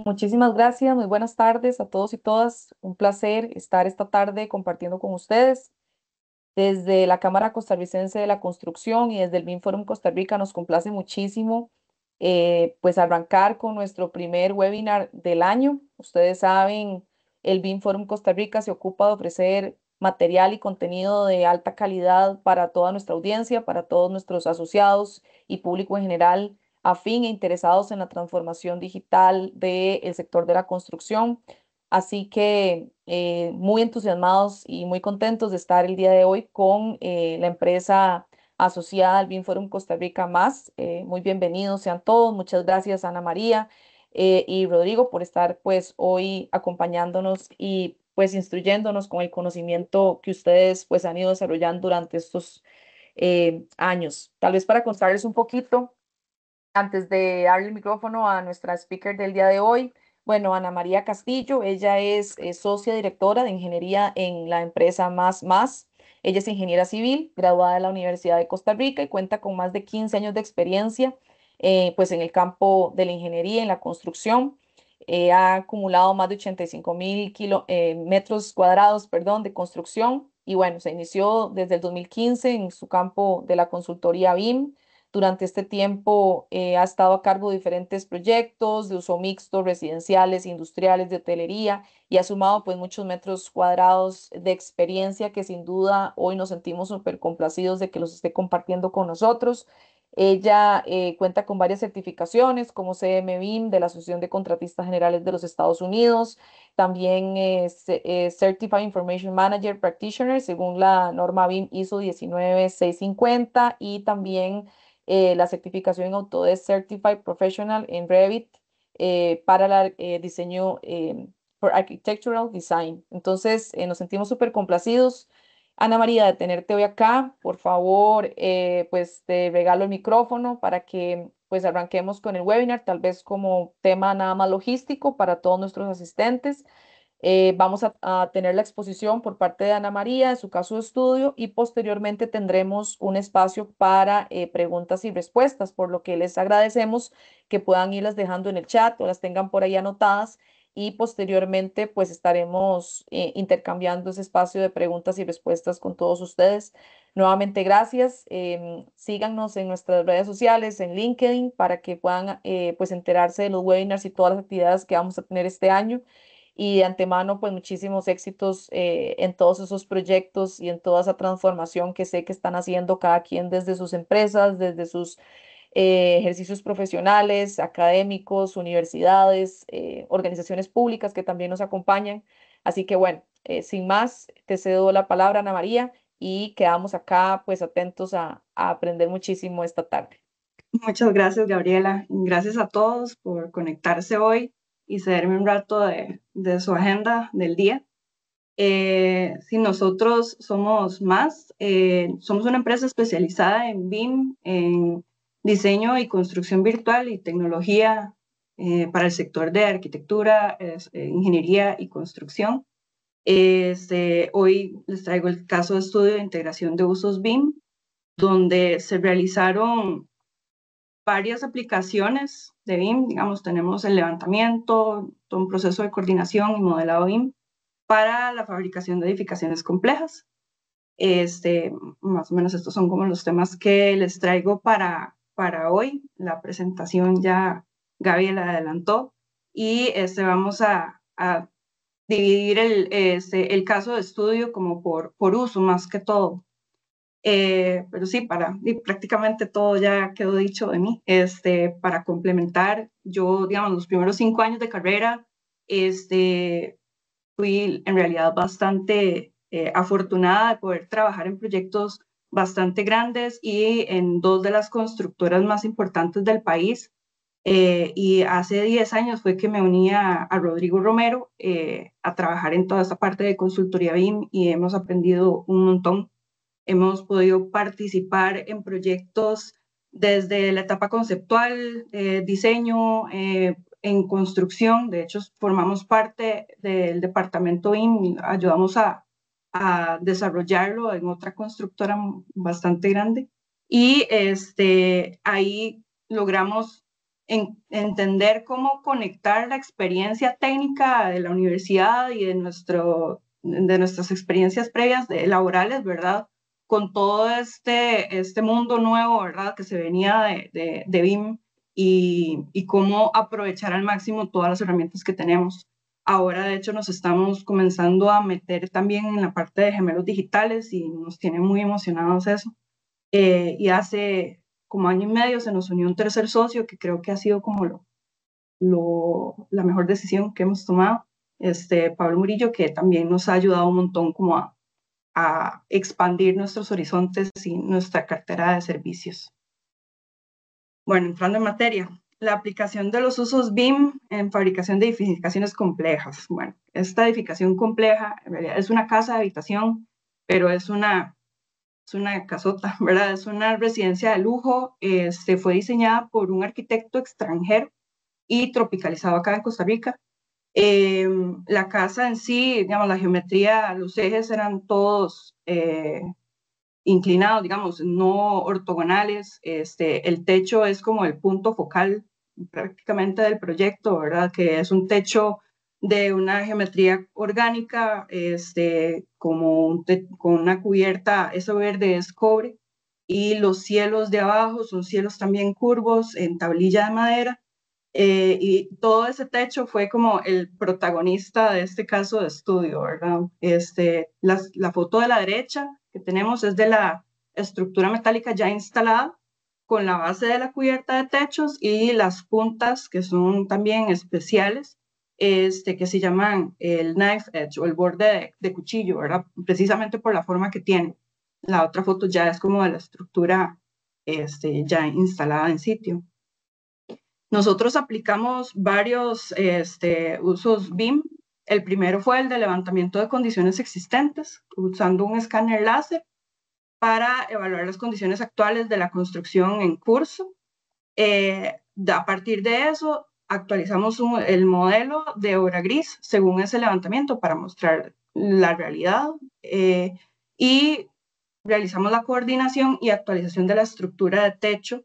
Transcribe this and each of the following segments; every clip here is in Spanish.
Muchísimas gracias, muy buenas tardes a todos y todas. Un placer estar esta tarde compartiendo con ustedes. Desde la Cámara Costarricense de la Construcción y desde el BIM Costa Rica nos complace muchísimo pues arrancar con nuestro primer webinar del año. Ustedes saben, el BIM Costa Rica se ocupa de ofrecer material y contenido de alta calidad para toda nuestra audiencia, para todos nuestros asociados y público en general afín e interesados en la transformación digital del sector de la construcción. Así que muy entusiasmados y muy contentos de estar el día de hoy con la empresa asociada al BIM Costa Rica Más. Muy bienvenidos sean todos. Muchas gracias Ana María y Rodrigo por estar pues hoy acompañándonos y pues instruyéndonos con el conocimiento que ustedes pues han ido desarrollando durante estos años. Tal vez para contarles un poquito antes de darle el micrófono a nuestra speaker del día de hoy, bueno, Ana María Castillo, ella es socia directora de ingeniería en la empresa Más Más. Ella es ingeniera civil, graduada de la Universidad de Costa Rica y cuenta con más de 15 años de experiencia pues en el campo de la ingeniería, en la construcción. Ha acumulado más de 85.000 metros cuadrados, perdón, de construcción y bueno, se inició desde el 2015 en su campo de la consultoría BIM. Durante este tiempo ha estado a cargo de diferentes proyectos de uso mixto, residenciales, industriales, de hotelería y ha sumado pues muchos metros cuadrados de experiencia que sin duda hoy nos sentimos súper complacidos de que los esté compartiendo con nosotros. Ella cuenta con varias certificaciones como CM BIM de la Asociación de Contratistas Generales de los Estados Unidos, también es Certified Information Manager Practitioner según la norma BIM ISO 19650 y también la certificación en Autodesk Certified Professional en Revit para el diseño for Architectural Design. Entonces, nos sentimos súper complacidos. Ana María, de tenerte hoy acá, por favor, pues te regalo el micrófono para que pues arranquemos con el webinar, tal vez como tema nada más logístico para todos nuestros asistentes. Vamos a tener la exposición por parte de Ana María de su caso de estudio y posteriormente tendremos un espacio para preguntas y respuestas, por lo que les agradecemos que puedan irlas dejando en el chat o las tengan por ahí anotadas y posteriormente pues estaremos intercambiando ese espacio de preguntas y respuestas con todos ustedes. Nuevamente gracias. Síganos en nuestras redes sociales, en LinkedIn, para que puedan pues enterarse de los webinars y todas las actividades que vamos a tener este año y de antemano, pues muchísimos éxitos en todos esos proyectos y en toda esa transformación que sé que están haciendo cada quien desde sus empresas, desde sus ejercicios profesionales, académicos, universidades, organizaciones públicas que también nos acompañan. Así que bueno, sin más, te cedo la palabra, Ana María, y quedamos acá pues atentos a aprender muchísimo esta tarde. Muchas gracias, Gabriela. Gracias a todos por conectarse hoy y cederme un rato de su agenda del día. Si nosotros somos más, somos una empresa especializada en BIM, en diseño y construcción virtual y tecnología para el sector de arquitectura, ingeniería y construcción. Hoy les traigo el caso de estudio de integración de usos BIM, donde se realizaron varias aplicaciones de BIM, digamos, tenemos el levantamiento, todo un proceso de coordinación y modelado BIM para la fabricación de edificaciones complejas. Más o menos estos son como los temas que les traigo para hoy. La presentación ya Gaby la adelantó y vamos a dividir el caso de estudio como por uso más que todo. Pero sí, prácticamente todo ya quedó dicho de mí. Para complementar, yo, digamos, los primeros 5 años de carrera, fui en realidad bastante afortunada de poder trabajar en proyectos bastante grandes y en dos de las constructoras más importantes del país. Y hace 10 años fue que me uní a Rodrigo Romero a trabajar en toda esta parte de consultoría BIM y hemos aprendido un montón. Hemos podido participar en proyectos desde la etapa conceptual, diseño, en construcción. De hecho, formamos parte del departamento BIM y ayudamos a desarrollarlo en otra constructora bastante grande. Y ahí logramos entender cómo conectar la experiencia técnica de la universidad y de nuestras experiencias previas laborales, ¿verdad? Con todo este mundo nuevo, ¿verdad? Que se venía de BIM y cómo aprovechar al máximo todas las herramientas que tenemos. Ahora, de hecho, nos estamos comenzando a meter también en la parte de gemelos digitales y nos tiene muy emocionados eso. Y hace como año y medio se nos unió un tercer socio que creo que ha sido como la mejor decisión que hemos tomado, Pablo Murillo, que también nos ha ayudado un montón como a expandir nuestros horizontes y nuestra cartera de servicios. Bueno, entrando en materia, la aplicación de los usos BIM en fabricación de edificaciones complejas. Bueno, esta edificación compleja en realidad es una casa de habitación, pero es una casota, ¿verdad? Es una residencia de lujo. Fue diseñada por un arquitecto extranjero y tropicalizado acá en Costa Rica. La casa en sí, digamos, la geometría, los ejes eran todos inclinados, digamos, no ortogonales. El techo es como el punto focal prácticamente del proyecto, ¿verdad? Que es un techo de una geometría orgánica, con una cubierta, eso verde es cobre, y los cielos de abajo son cielos también curvos en tablilla de madera, y todo ese techo fue como el protagonista de este caso de estudio, ¿verdad? La foto de la derecha que tenemos es de la estructura metálica ya instalada, con la base de la cubierta de techos y las puntas que son también especiales, que se llaman el knife edge o el borde de cuchillo, ¿verdad? Precisamente por la forma que tiene. La otra foto ya es como de la estructura ya instalada en sitio. Nosotros aplicamos varios usos BIM. El primero fue el de levantamiento de condiciones existentes, usando un escáner láser para evaluar las condiciones actuales de la construcción en curso. A partir de eso, actualizamos el modelo de obra gris según ese levantamiento para mostrar la realidad, y realizamos la coordinación y actualización de la estructura de techo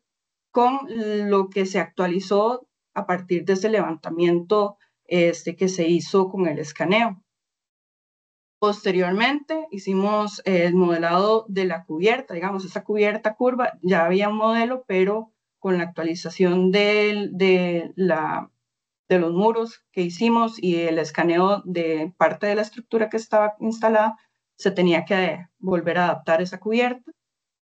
con lo que se actualizó a partir de ese levantamiento que se hizo con el escaneo. Posteriormente hicimos el modelado de la cubierta, digamos, esa cubierta curva, ya había un modelo, pero con la actualización de los muros que hicimos y el escaneo de parte de la estructura que estaba instalada, se tenía que volver a adaptar esa cubierta.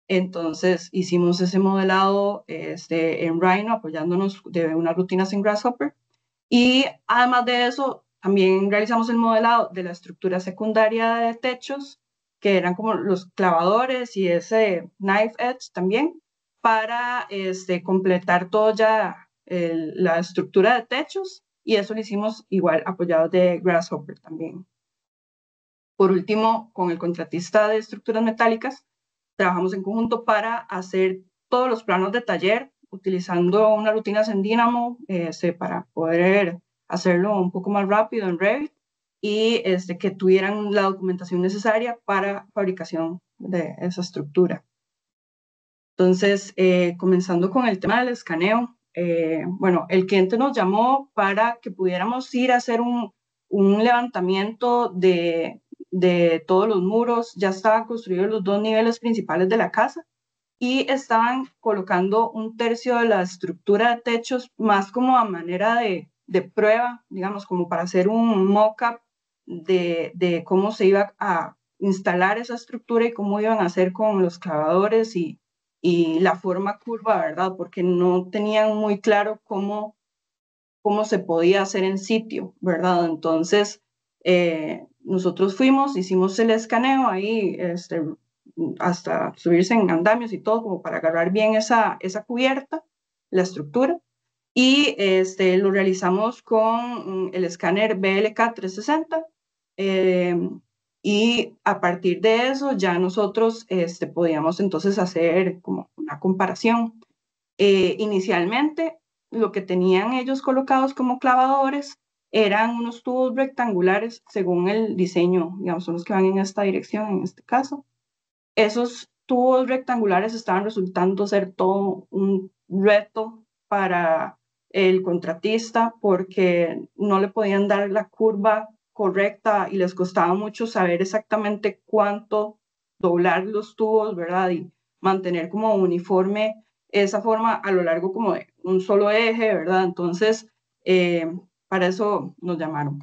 Entonces hicimos ese modelado en Rhino, apoyándonos de unas rutinas en Grasshopper. Y además de eso, también realizamos el modelado de la estructura secundaria de techos, que eran como los clavadores y ese knife edge también, para completar todo ya la estructura de techos. Y eso lo hicimos igual apoyados de Grasshopper también. Por último, con el contratista de estructuras metálicas, trabajamos en conjunto para hacer todos los planos de taller, utilizando unas rutinas en Dynamo para poder hacerlo un poco más rápido en Revit y que tuvieran la documentación necesaria para fabricación de esa estructura. Entonces, comenzando con el tema del escaneo, bueno, el cliente nos llamó para que pudiéramos ir a hacer un levantamiento de todos los muros. Ya estaban construidos los dos niveles principales de la casa y estaban colocando un tercio de la estructura de techos más como a manera de prueba, digamos, como para hacer un mock-up de cómo se iba a instalar esa estructura y cómo iban a hacer con los clavadores y la forma curva, ¿verdad? Porque no tenían muy claro cómo se podía hacer en sitio, ¿verdad? Entonces, nosotros fuimos, hicimos el escaneo ahí, hasta subirse en andamios y todo, como para agarrar bien esa cubierta, la estructura, y lo realizamos con el escáner BLK 360, y a partir de eso ya nosotros podíamos entonces hacer como una comparación. Inicialmente, lo que tenían ellos colocados como clavadores eran unos tubos rectangulares según el diseño, digamos, son los que van en esta dirección en este caso. Esos tubos rectangulares estaban resultando ser todo un reto para el contratista porque no le podían dar la curva correcta y les costaba mucho saber exactamente cuánto doblar los tubos, ¿verdad? Y mantener como uniforme esa forma a lo largo como de un solo eje, ¿verdad? Entonces, para eso nos llamaron.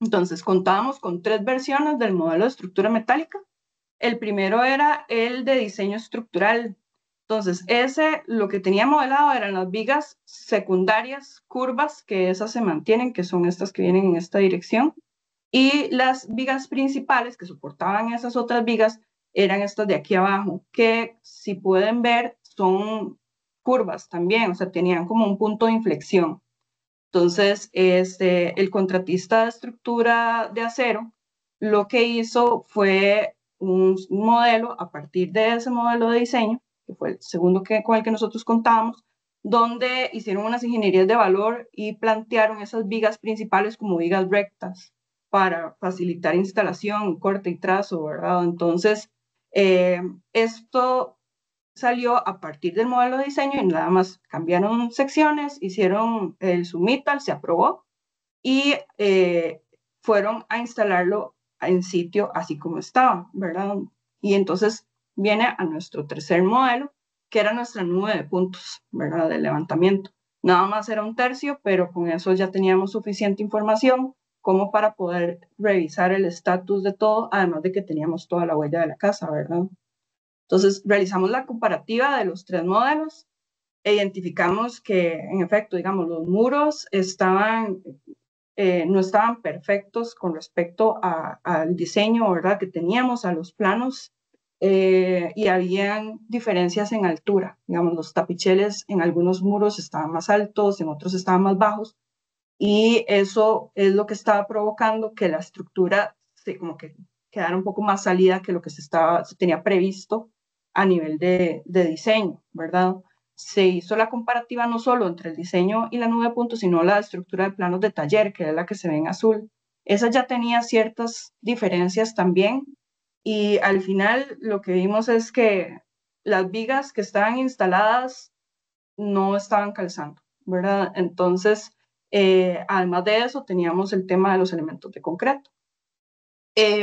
Entonces, contábamos con 3 versiones del modelo de estructura metálica. El primero era el de diseño estructural. Entonces, ese lo que tenía modelado eran las vigas secundarias curvas, que esas se mantienen, que son estas que vienen en esta dirección, y las vigas principales que soportaban esas otras vigas eran estas de aquí abajo, que si pueden ver son curvas también, o sea, tenían como un punto de inflexión. Entonces, el contratista de estructura de acero lo que hizo fue un modelo a partir de ese modelo de diseño, que fue el segundo con el que nosotros contábamos, donde hicieron unas ingenierías de valor y plantearon esas vigas principales como vigas rectas para facilitar instalación, corte y trazo, ¿verdad? Entonces, esto salió a partir del modelo de diseño y nada más cambiaron secciones, hicieron el submittal, se aprobó y fueron a instalarlo en sitio así como estaba, ¿verdad? Y entonces viene a nuestro tercer modelo, que era nuestra nube de puntos, ¿verdad? De levantamiento. Nada más era un tercio, pero con eso ya teníamos suficiente información como para poder revisar el estatus de todo, además de que teníamos toda la huella de la casa, ¿verdad? Entonces, realizamos la comparativa de los 3 modelos e identificamos que, en efecto, digamos, los muros no estaban perfectos con respecto al diseño, ¿verdad?, que teníamos, a los planos, y habían diferencias en altura. Digamos, los tapicheles en algunos muros estaban más altos, en otros estaban más bajos, y eso es lo que estaba provocando que la estructura como que quedara un poco más salida que lo que se tenía previsto a nivel de diseño, ¿verdad? Se hizo la comparativa no solo entre el diseño y la nube de puntos, sino la estructura de planos de taller, que es la que se ve en azul. Esa ya tenía ciertas diferencias también, y al final lo que vimos es que las vigas que estaban instaladas no estaban calzando, ¿verdad? Entonces, además de eso, teníamos el tema de los elementos de concreto.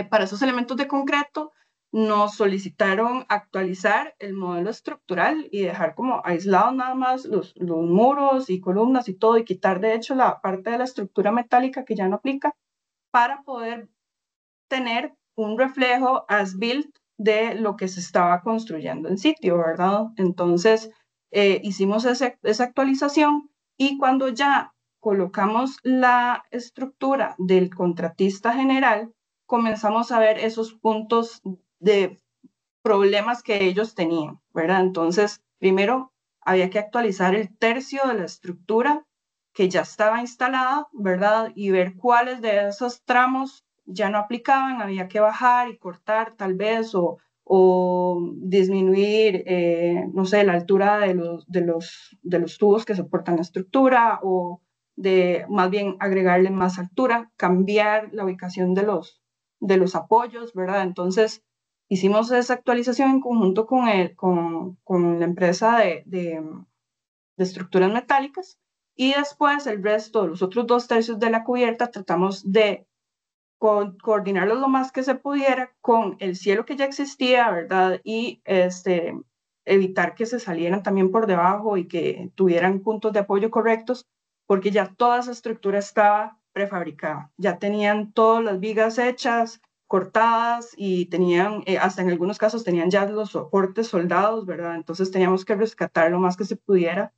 Para esos elementos de concreto, nos solicitaron actualizar el modelo estructural y dejar como aislados nada más los muros y columnas y todo, y quitar de hecho la parte de la estructura metálica que ya no aplica, para poder tener un reflejo as built de lo que se estaba construyendo en sitio, ¿verdad? Entonces, hicimos esa actualización, y cuando ya colocamos la estructura del contratista general, comenzamos a ver esos puntos de problemas que ellos tenían, ¿verdad? Entonces, primero había que actualizar el tercio de la estructura que ya estaba instalada, ¿verdad? Y ver cuáles de esos tramos ya no aplicaban, había que bajar y cortar tal vez, o disminuir, no sé, la altura de los tubos que soportan la estructura, o de más bien agregarle más altura, cambiar la ubicación de los apoyos, ¿verdad? Entonces, hicimos esa actualización en conjunto con la empresa de estructuras metálicas, y después el resto, los otros 2 tercios de la cubierta, tratamos de coordinarlos lo más que se pudiera con el cielo que ya existía, ¿verdad? Y evitar que se salieran también por debajo y que tuvieran puntos de apoyo correctos, porque ya toda esa estructura estaba prefabricada, ya tenían todas las vigas hechas, cortadas, y tenían, hasta en algunos casos tenían ya los soportes soldados, ¿verdad? Entonces teníamos que rescatar lo más que se pudiera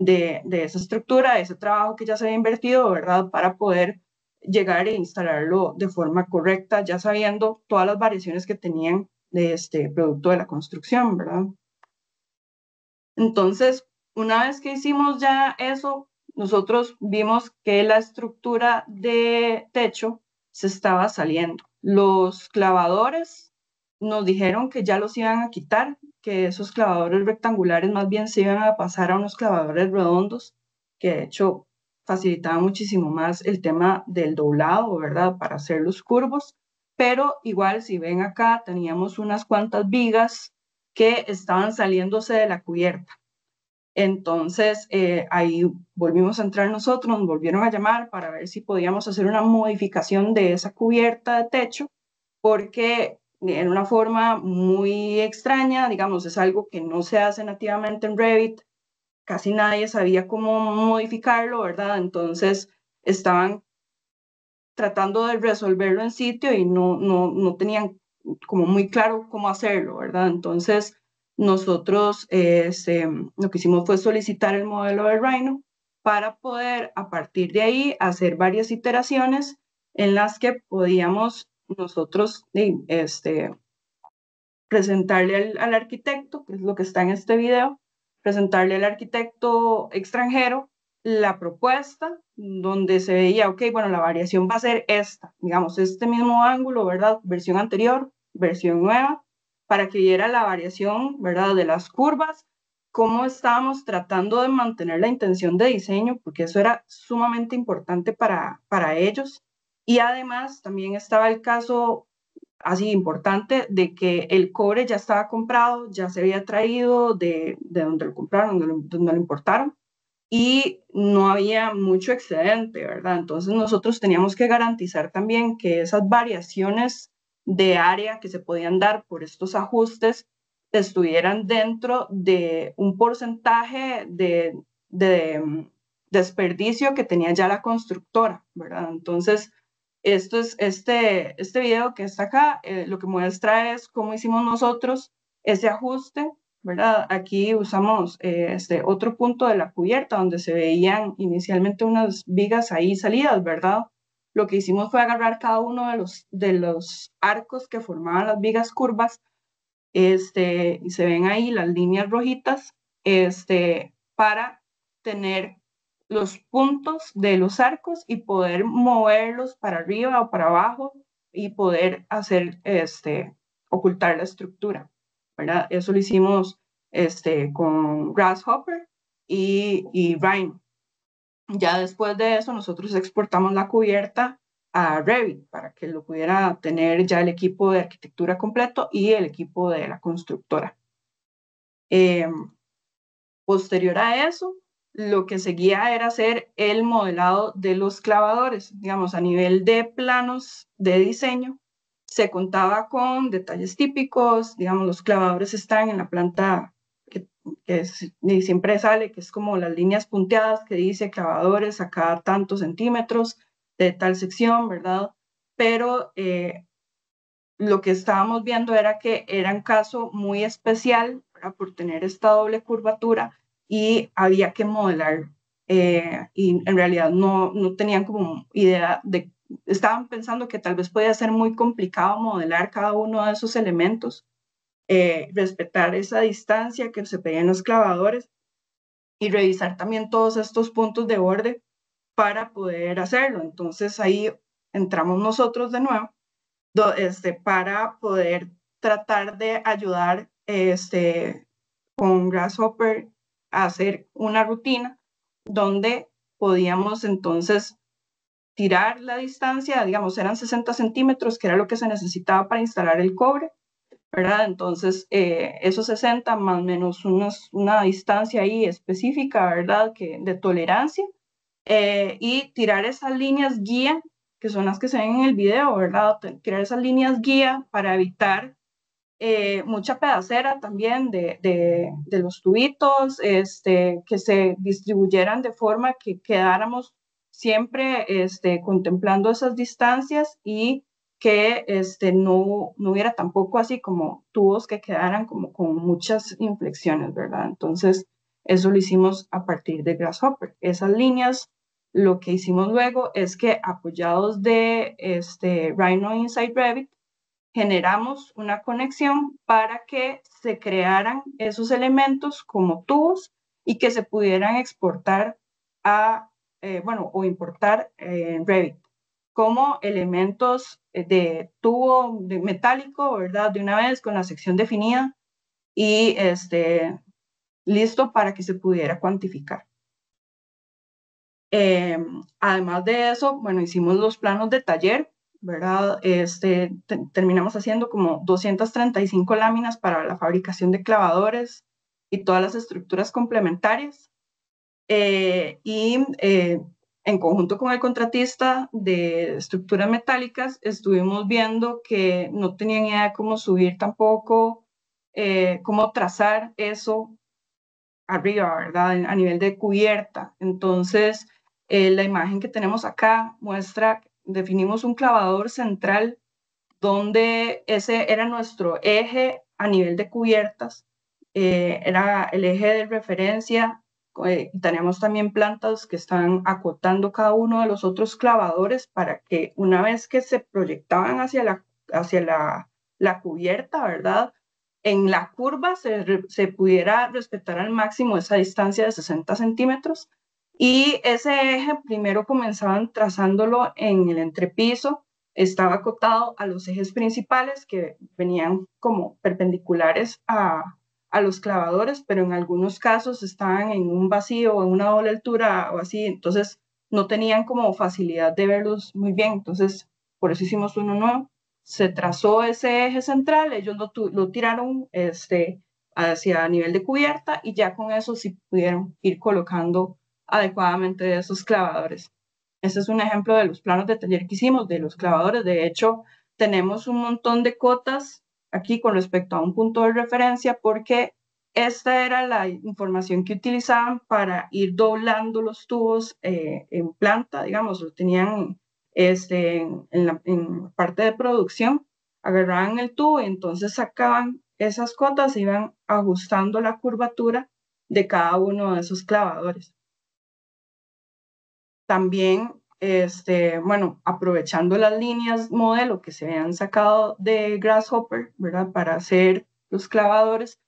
de esa estructura, de ese trabajo que ya se había invertido, ¿verdad? Para poder llegar e instalarlo de forma correcta, ya sabiendo todas las variaciones que tenían de este producto de la construcción, ¿verdad? Entonces, una vez que hicimos ya eso, nosotros vimos que la estructura de techo se estaba saliendo. Los clavadores nos dijeron que ya los iban a quitar, que esos clavadores rectangulares más bien se iban a pasar a unos clavadores redondos, que de hecho facilitaba muchísimo más el tema del doblado, ¿verdad? Para hacer los curvos, pero igual si ven acá teníamos unas cuantas vigas que estaban saliéndose de la cubierta. Entonces, ahí volvimos a entrar nosotros, nos volvieron a llamar para ver si podíamos hacer una modificación de esa cubierta de techo, porque en una forma muy extraña, digamos, es algo que no se hace nativamente en Revit, casi nadie sabía cómo modificarlo, ¿verdad? Entonces, estaban tratando de resolverlo en sitio y no tenían como muy claro cómo hacerlo, ¿verdad? Entonces, nosotros lo que hicimos fue solicitar el modelo de Rhino para poder a partir de ahí hacer varias iteraciones en las que podíamos nosotros presentarle al arquitecto, que es lo que está en este video, presentarle al arquitecto extranjero la propuesta donde se veía, ok, bueno, la variación va a ser esta, digamos, este mismo ángulo, ¿verdad? Versión anterior, versión nueva, para que viera la variación, ¿verdad? De las curvas, cómo estábamos tratando de mantener la intención de diseño, porque eso era sumamente importante para ellos. Y además también estaba el caso así importante de que el cobre ya estaba comprado, ya se había traído de donde lo compraron, donde lo importaron, y no había mucho excedente, ¿verdad? Entonces nosotros teníamos que garantizar también que esas variaciones de área que se podían dar por estos ajustes estuvieran dentro de un porcentaje de desperdicio que tenía ya la constructora, ¿verdad? Entonces, este video que está acá, lo que muestra es cómo hicimos nosotros ese ajuste, ¿verdad? Aquí usamos este otro punto de la cubierta donde se veían inicialmente unas vigas ahí salidas, ¿verdad? Lo que hicimos fue agarrar cada uno de los arcos que formaban las vigas curvas, y se ven ahí las líneas rojitas, para tener los puntos de los arcos y poder moverlos para arriba o para abajo y poder hacer, ocultar la estructura, ¿verdad? Eso lo hicimos con Grasshopper y Rhino. Ya después de eso, nosotros exportamos la cubierta a Revit para que lo pudiera tener ya el equipo de arquitectura completo y el equipo de la constructora. Eh, Posterior a eso, lo que seguía era hacer el modelado de los clavadores, digamos, a nivel de planos de diseño. Se contaba con detalles típicos, digamos, los clavadores están en la planta y siempre sale, que es como las líneas punteadas que dice clavadores a cada tantos centímetros de tal sección, ¿verdad? Pero lo que estábamos viendo era que era un caso muy especial, ¿verdad? Por tener esta doble curvatura y había que modelar. Y en realidad no tenían como idea de, estaban pensando que tal vez podía ser muy complicado modelar cada uno de esos elementos, respetar esa distancia que se pedía en los clavadores y revisar también todos estos puntos de borde para poder hacerlo. Entonces ahí entramos nosotros de nuevo para poder tratar de ayudar con Grasshopper a hacer una rutina donde podíamos entonces tirar la distancia, digamos, eran 60 centímetros, que era lo que se necesitaba para instalar el cobre, ¿verdad? Entonces, esos 60 más o menos una distancia ahí específica, ¿verdad? De tolerancia, y tirar esas líneas guía, que son las que se ven en el video, ¿verdad? Tirar esas líneas guía para evitar mucha pedacera también de los tubitos, que se distribuyeran de forma que quedáramos siempre contemplando esas distancias y que no hubiera tampoco así como tubos que quedaran como con muchas inflexiones, ¿verdad? Entonces, eso lo hicimos a partir de Grasshopper. Esas líneas, lo que hicimos luego es que apoyados de Rhino Inside Revit, generamos una conexión para que se crearan esos elementos como tubos y que se pudieran exportar o importar en Revit como elementos de tubo de metálico, ¿verdad? De una vez con la sección definida y listo para que se pudiera cuantificar. Además de eso, bueno, hicimos los planos de taller, ¿verdad? Terminamos haciendo como 235 láminas para la fabricación de clavadores y todas las estructuras complementarias. En conjunto con el contratista de estructuras metálicas, estuvimos viendo que no tenían idea de cómo subir tampoco, cómo trazar eso arriba, ¿verdad? A nivel de cubierta. Entonces, la imagen que tenemos acá muestra, definimos un clavador central donde ese era nuestro eje a nivel de cubiertas, era el eje de referencia. Tenemos también plantas que están acotando cada uno de los otros clavadores para que una vez que se proyectaban hacia la cubierta, ¿verdad? En la curva se pudiera respetar al máximo esa distancia de 60 centímetros. Y ese eje primero comenzaban trazándolo en el entrepiso, estaba acotado a los ejes principales que venían como perpendiculares a los clavadores, pero en algunos casos estaban en un vacío o en una doble altura o así, entonces no tenían como facilidad de verlos muy bien, entonces por eso hicimos uno nuevo. Se trazó ese eje central, ellos lo tiraron hacia nivel de cubierta y ya con eso sí pudieron ir colocando adecuadamente esos clavadores. Este es un ejemplo de los planos de taller que hicimos, de los clavadores. De hecho, tenemos un montón de cotas aquí con respecto a un punto de referencia porque esta era la información que utilizaban para ir doblando los tubos en planta, digamos, lo tenían en parte de producción, agarraban el tubo y entonces sacaban esas cotas, iban ajustando la curvatura de cada uno de esos clavadores. También, bueno, aprovechando las líneas modelo que se habían sacado de Grasshopper, ¿verdad? Para hacer los clavadores,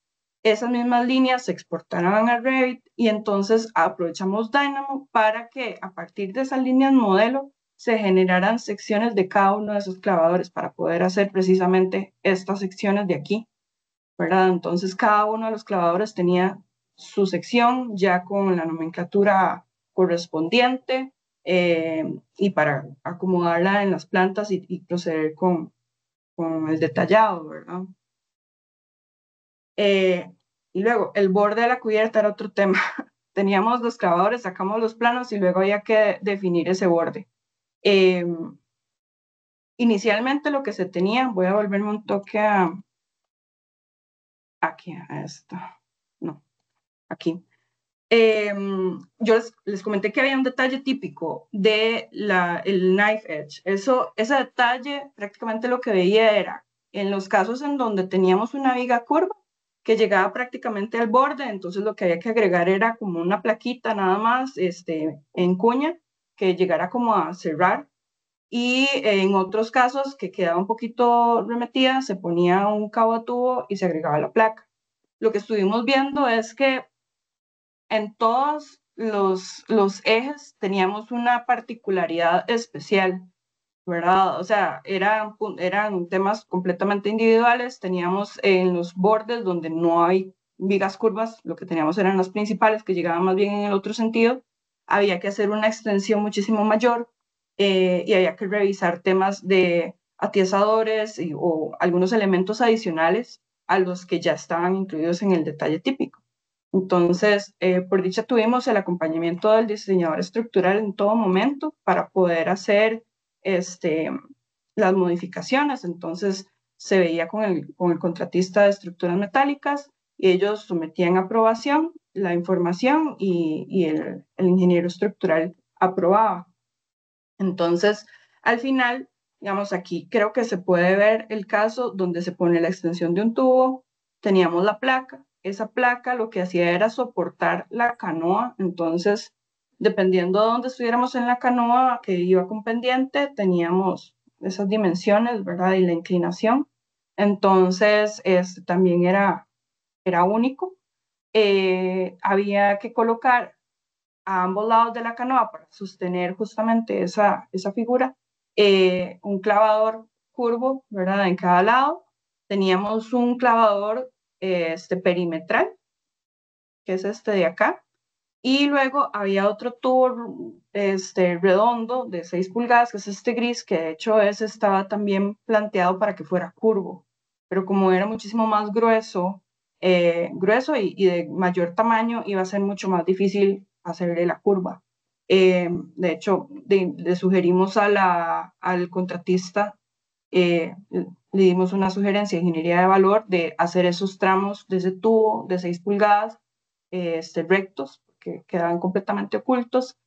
esas mismas líneas se exportaron a Revit y entonces aprovechamos Dynamo para que a partir de esas líneas modelo se generaran secciones de cada uno de esos clavadores para poder hacer precisamente estas secciones de aquí, ¿verdad? Entonces cada uno de los clavadores tenía su sección ya con la nomenclatura correspondiente y para acomodarla en las plantas y proceder con el detallado, ¿verdad? Y luego el borde de la cubierta era otro tema. Teníamos los clavadores, sacamos los planos y luego había que definir ese borde. Inicialmente lo que se tenía, voy a volverme un toque aquí, a esto, no, aquí. Yo les comenté que había un detalle típico de el knife edge. Ese detalle prácticamente lo que veía era en los casos en donde teníamos una viga curva que llegaba prácticamente al borde, entonces lo que había que agregar era como una plaquita nada más en cuña que llegara como a cerrar. Y en otros casos que quedaba un poquito remetida, se ponía un cabo a tubo y se agregaba la placa. Lo que estuvimos viendo es que en todos los ejes teníamos una particularidad especial, ¿verdad? O sea, eran temas completamente individuales. Teníamos en los bordes donde no hay vigas curvas, lo que teníamos eran las principales que llegaban más bien en el otro sentido. Había que hacer una extensión muchísimo mayor y había que revisar temas de atiesadores o algunos elementos adicionales a los que ya estaban incluidos en el detalle típico. Entonces, por dicha, tuvimos el acompañamiento del diseñador estructural en todo momento para poder hacer las modificaciones. Entonces, se veía con el contratista de estructuras metálicas y ellos sometían a aprobación la información y el ingeniero estructural aprobaba. Entonces, al final, digamos, aquí creo que se puede ver el caso donde se pone la extensión de un tubo, teníamos la placa, esa placa lo que hacía era soportar la canoa, entonces, dependiendo de dónde estuviéramos en la canoa que iba con pendiente, teníamos esas dimensiones, ¿verdad? Y la inclinación. Entonces, también era único. Había que colocar a ambos lados de la canoa para sostener justamente esa figura, un clavador curvo, ¿verdad? En cada lado. Teníamos un clavador perimetral, que es este de acá, y luego había otro tubo redondo de 6 pulgadas, que es este gris, que de hecho ese estaba también planteado para que fuera curvo, pero como era muchísimo más grueso, grueso y de mayor tamaño, iba a ser mucho más difícil hacerle la curva. De hecho, le sugerimos al contratista, le dimos una sugerencia de ingeniería de valor de hacer esos tramos de ese tubo de 6 pulgadas rectos, que quedaban completamente ocultos,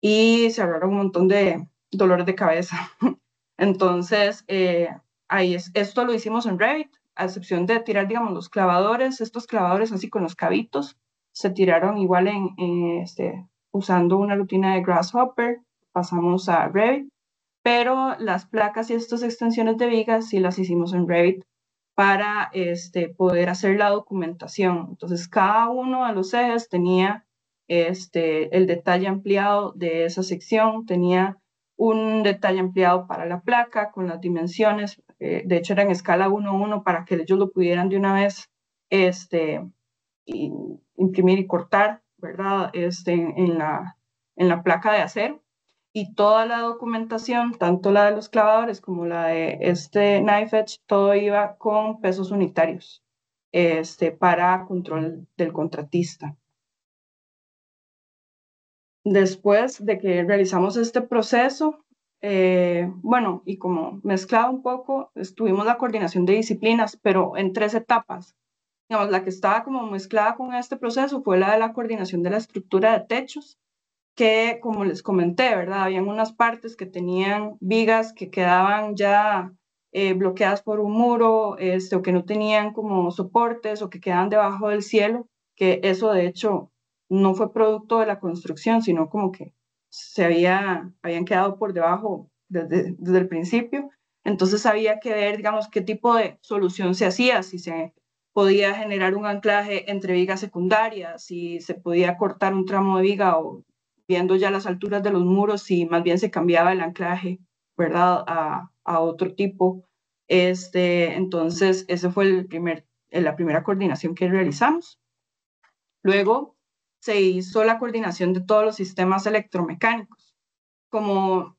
y se ahorraron un montón de dolores de cabeza. Entonces, esto lo hicimos en Revit, a excepción de tirar, digamos, los clavadores, estos clavadores así con los cabitos, se tiraron igual usando una rutina de Grasshopper, pasamos a Revit, pero las placas y estas extensiones de vigas sí las hicimos en Revit para poder hacer la documentación. Entonces, cada uno de los ejes tenía el detalle ampliado de esa sección, tenía un detalle ampliado para la placa con las dimensiones, de hecho era en escala 1:1 para que ellos lo pudieran de una vez imprimir y cortar, ¿verdad? En la placa de acero. Y toda la documentación, tanto la de los clavadores como la de este knife edge, todo iba con pesos unitarios para control del contratista. Después de que realizamos este proceso, bueno, y como mezclado un poco, tuvimos la coordinación de disciplinas, pero en 3 etapas. Digamos, la que estaba como mezclada con este proceso fue la de la coordinación de la estructura de techos, que como les comenté, ¿verdad? Habían unas partes que tenían vigas que quedaban ya bloqueadas por un muro, o que no tenían como soportes o que quedaban debajo del cielo, que eso de hecho no fue producto de la construcción, sino como que habían quedado por debajo desde el principio. Entonces había que ver, digamos, qué tipo de solución se hacía, si se podía generar un anclaje entre vigas secundarias, si se podía cortar un tramo de viga o viendo ya las alturas de los muros, si más bien se cambiaba el anclaje, ¿verdad? A otro tipo. Entonces, esa fue la primera coordinación que realizamos. Luego se hizo la coordinación de todos los sistemas electromecánicos. Como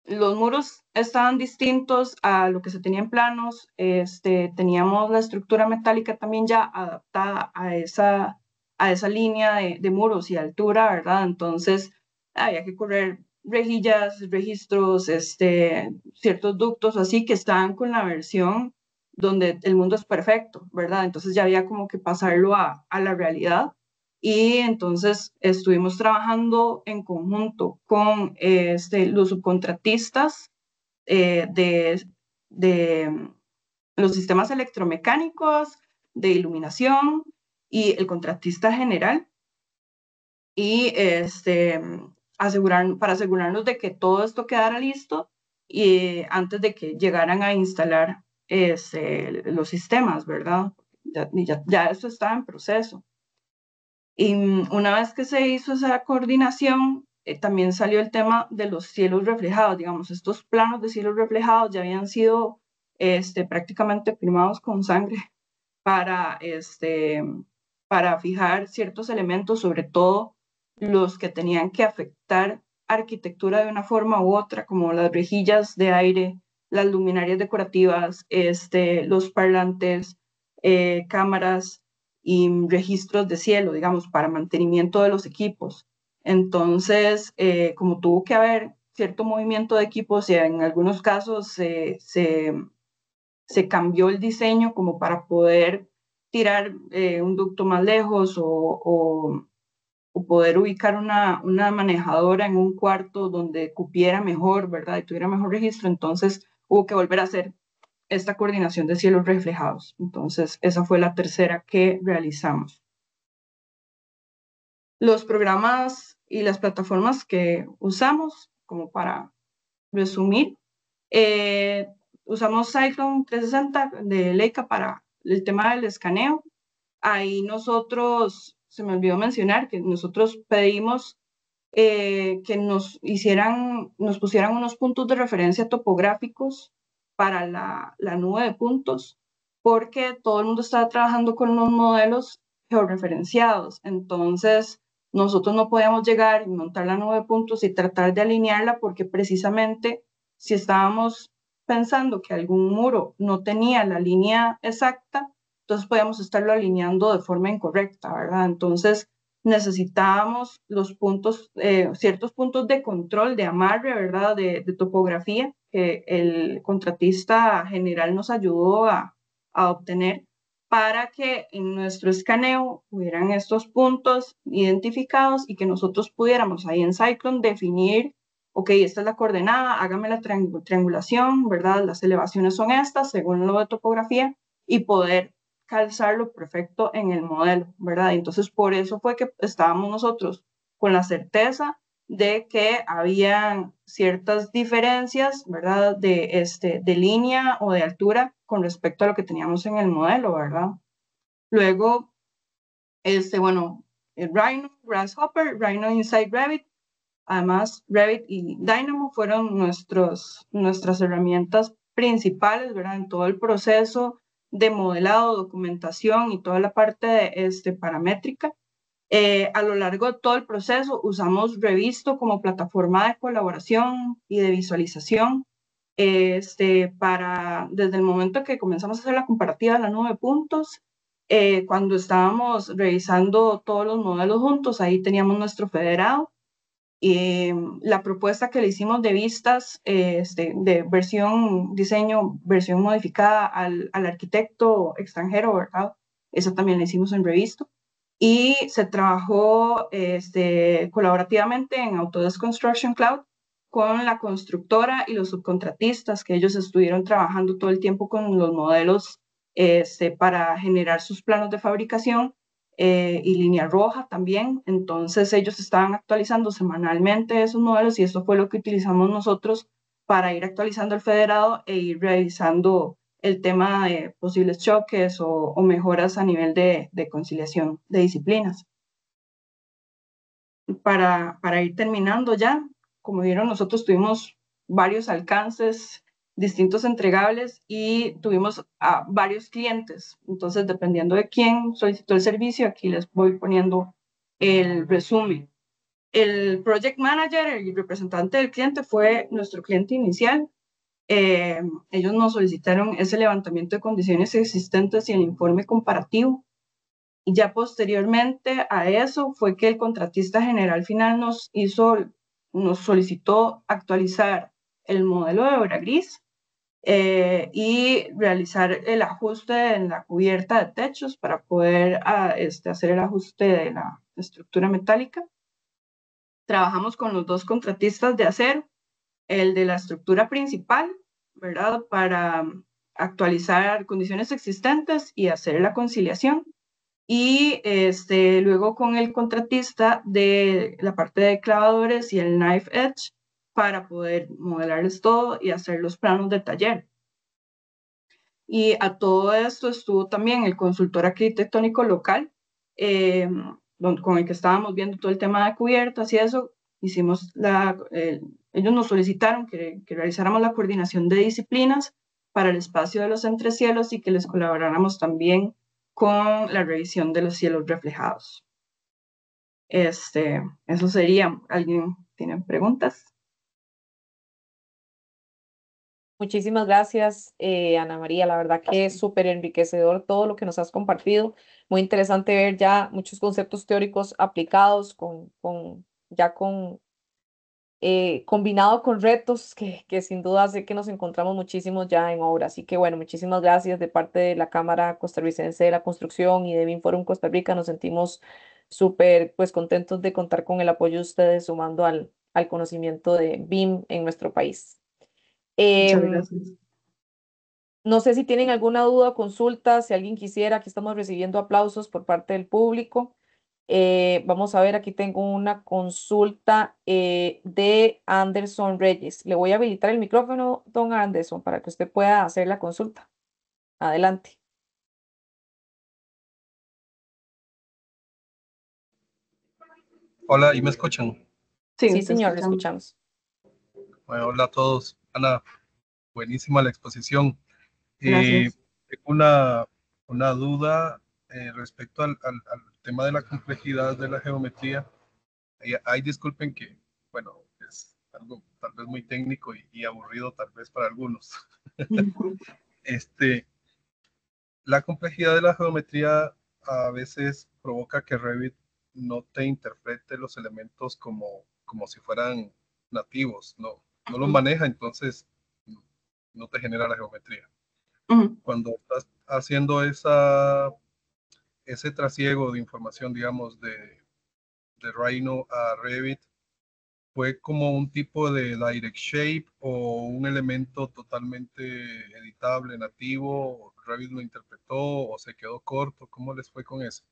los muros estaban distintos a lo que se tenía en planos, teníamos la estructura metálica también ya adaptada a esa línea de muros y altura, ¿verdad? Entonces había que correr rejillas, registros, ciertos ductos así que estaban con la versión donde el mundo es perfecto, ¿verdad? Entonces ya había como que pasarlo a la realidad. Y entonces estuvimos trabajando en conjunto con los subcontratistas de los sistemas electromecánicos, de iluminación y el contratista general, y para asegurarnos de que todo esto quedara listo y antes de que llegaran a instalar los sistemas, ¿verdad? Ya eso estaba en proceso. Y una vez que se hizo esa coordinación, también salió el tema de los cielos reflejados. Digamos, estos planos de cielos reflejados ya habían sido prácticamente firmados con sangre para, para fijar ciertos elementos, sobre todo los que tenían que afectar arquitectura de una forma u otra, como las rejillas de aire, las luminarias decorativas, los parlantes, cámaras y registros de cielo, digamos, para mantenimiento de los equipos. Entonces, como tuvo que haber cierto movimiento de equipos y en algunos casos se cambió el diseño como para poder tirar un ducto más lejos o poder ubicar una manejadora en un cuarto donde cupiera mejor, ¿verdad? Y tuviera mejor registro. Entonces hubo que volver a hacer esta coordinación de cielos reflejados. Entonces esa fue la tercera que realizamos. Los programas y las plataformas que usamos, como para resumir, usamos Cyclone 360 de Leica para el tema del escaneo. Ahí nosotros, se me olvidó mencionar que nosotros pedimos que nos pusieran unos puntos de referencia topográficos para la nube de puntos, porque todo el mundo estaba trabajando con unos modelos georreferenciados. Entonces, nosotros no podíamos llegar y montar la nube de puntos y tratar de alinearla, porque precisamente si estábamos pensando que algún muro no tenía la línea exacta, entonces podíamos estarlo alineando de forma incorrecta, ¿verdad? Entonces necesitábamos los puntos, ciertos puntos de control, de amarre, ¿verdad? De topografía que el contratista general nos ayudó a obtener para que en nuestro escaneo hubieran estos puntos identificados y que nosotros pudiéramos ahí en Cyclone definir, ok, esta es la coordenada, hágame la triangulación, ¿verdad? Las elevaciones son estas, según lo de topografía, y poder calzarlo perfecto en el modelo, ¿verdad? Entonces, por eso fue que estábamos nosotros con la certeza de que había ciertas diferencias, ¿verdad? De línea o de altura con respecto a lo que teníamos en el modelo, ¿verdad? Luego, bueno, el Rhino, Grasshopper, Rhino Inside Revit, además Revit y Dynamo fueron nuestras herramientas principales, ¿verdad? En todo el proceso de modelado, documentación y toda la parte de, paramétrica. A lo largo de todo el proceso usamos Revisto como plataforma de colaboración y de visualización. Desde el momento que comenzamos a hacer la comparativa de la nube de puntos, cuando estábamos revisando todos los modelos juntos, ahí teníamos nuestro federado. Y la propuesta que le hicimos de vistas, de diseño, versión modificada al arquitecto extranjero, ¿verdad? Esa también la hicimos en Revisto. Y se trabajó colaborativamente en Autodesk Construction Cloud con la constructora y los subcontratistas, que ellos estuvieron trabajando todo el tiempo con los modelos para generar sus planos de fabricación y línea roja también. Entonces ellos estaban actualizando semanalmente esos modelos y eso fue lo que utilizamos nosotros para ir actualizando el federado e ir revisando el tema de posibles choques o mejoras a nivel de conciliación de disciplinas. Para ir terminando ya, como vieron, nosotros tuvimos varios alcances, distintos entregables y tuvimos a varios clientes. Entonces, dependiendo de quién solicitó el servicio, aquí les voy poniendo el resumen. El project manager, el representante del cliente, fue nuestro cliente inicial. Ellos nos solicitaron ese levantamiento de condiciones existentes y el informe comparativo. Y ya posteriormente a eso fue que el contratista general final nos solicitó actualizar el modelo de obra gris y realizar el ajuste en la cubierta de techos para poder hacer el ajuste de la estructura metálica. Trabajamos con los dos contratistas de acero, el de la estructura principal, ¿verdad? Para actualizar condiciones existentes y hacer la conciliación. Y luego con el contratista de la parte de clavadores y el knife edge para poder modelarles todo y hacer los planos de taller. Y a todo esto estuvo también el consultor arquitectónico local, con el que estábamos viendo todo el tema de cubiertas y eso. Ellos nos solicitaron que realizáramos la coordinación de disciplinas para el espacio de los entrecielos y que les colaboráramos también con la revisión de los cielos reflejados. Eso sería. ¿Alguien tiene preguntas? Muchísimas gracias, Ana María. La verdad que es súper enriquecedor todo lo que nos has compartido. Muy interesante ver ya muchos conceptos teóricos aplicados combinado con retos que sin duda sé que nos encontramos muchísimos ya en obra. Así que bueno, muchísimas gracias de parte de la Cámara Costarricense de la Construcción y de BIM Forum Costa Rica. Nos sentimos súper pues contentos de contar con el apoyo de ustedes sumando al conocimiento de BIM en nuestro país. Muchas Em, gracias. no sé si tienen alguna duda o consulta, si alguien quisiera, aquí estamos recibiendo aplausos por parte del público. Vamos a ver, aquí tengo una consulta de Anderson Reyes. Le voy a habilitar el micrófono, don Anderson, para que usted pueda hacer la consulta. Adelante. Hola, ¿y me escuchan? Sí, Sí, te señor, le escuchamos. escuchamos. Bueno, hola a todos. Ana, buenísima la exposición. Gracias. Tengo una duda respecto al tema de la complejidad de la geometría. Disculpen que, bueno, es algo tal vez muy técnico y aburrido tal vez para algunos. Este, La complejidad de la geometría a veces provoca que Revit no te interprete los elementos como si fueran nativos, no los maneja, entonces no te genera la geometría. Cuando estás haciendo ese trasiego de información, digamos, de Rhino a Revit, ¿fue como un tipo de direct shape o un elemento totalmente editable, nativo? ¿Revit lo interpretó o se quedó corto? ¿Cómo les fue con eso?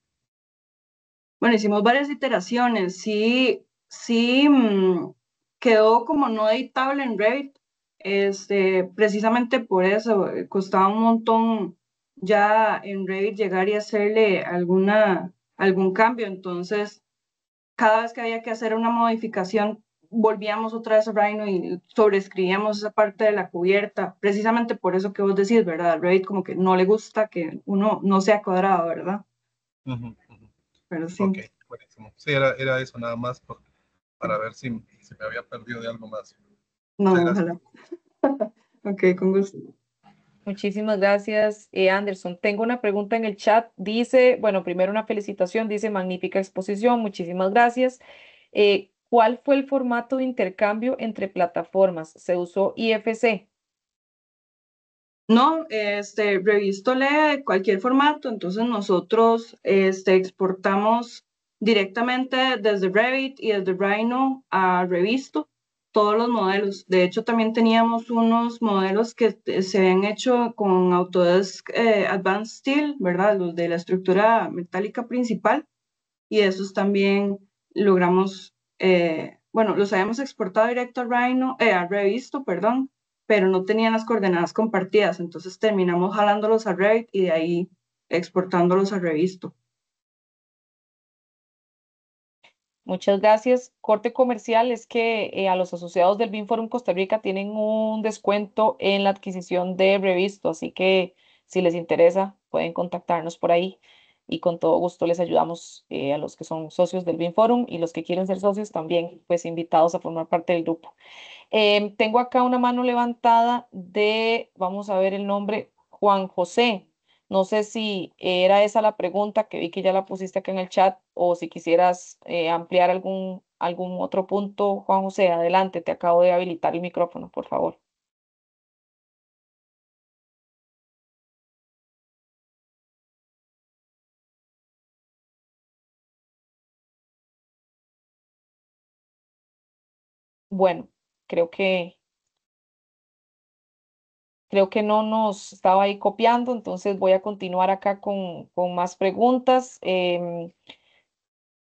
Bueno, hicimos varias iteraciones. Sí, sí, quedó como no editable en Revit. Precisamente por eso costaba un montón ya en Revit llegar y hacerle algún cambio. Entonces, cada vez que había que hacer una modificación, volvíamos otra vez a Rhino y sobreescribíamos esa parte de la cubierta. Precisamente por eso que vos decís, ¿verdad? Revit como que no le gusta que uno no sea cuadrado, ¿verdad? Ujú, ujú. Pero Ok, sí. buenísimo. Sí, era eso nada más para ver si me había perdido de algo más. Muchas No, gracias. ojalá. Ok, con gusto. Muchísimas gracias, Anderson. Tengo una pregunta en el chat. Dice, bueno, primero una felicitación, dice magnífica exposición, muchísimas gracias. ¿Cuál fue el formato de intercambio entre plataformas? ¿Se usó IFC? No, Revisto lee cualquier formato, entonces nosotros exportamos directamente desde Revit y desde Rhino a Revisto todos los modelos. De hecho, también teníamos unos modelos que se habían hecho con Autodesk Advanced Steel, ¿verdad? Los de la estructura metálica principal, y esos también logramos, bueno, los habíamos exportado directo a Rhino, a Revisto, perdón, pero no tenían las coordenadas compartidas, entonces terminamos jalándolos a Revit y de ahí exportándolos a Revisto. Muchas gracias. Corte comercial es que a los asociados del BIM Costa Rica tienen un descuento en la adquisición de Revisto, así que si les interesa pueden contactarnos por ahí y con todo gusto les ayudamos a los que son socios del BIM Forum y los que quieren ser socios también, pues invitados a formar parte del grupo. Tengo acá una mano levantada de, vamos a ver el nombre, Juan José. No sé si era esa la pregunta, que vi que ya la pusiste acá en el chat, o si quisieras ampliar algún otro punto, Juan José, adelante, te acabo de habilitar el micrófono, por favor. Bueno, creo que, creo que no nos estaba ahí copiando, entonces voy a continuar acá con más preguntas.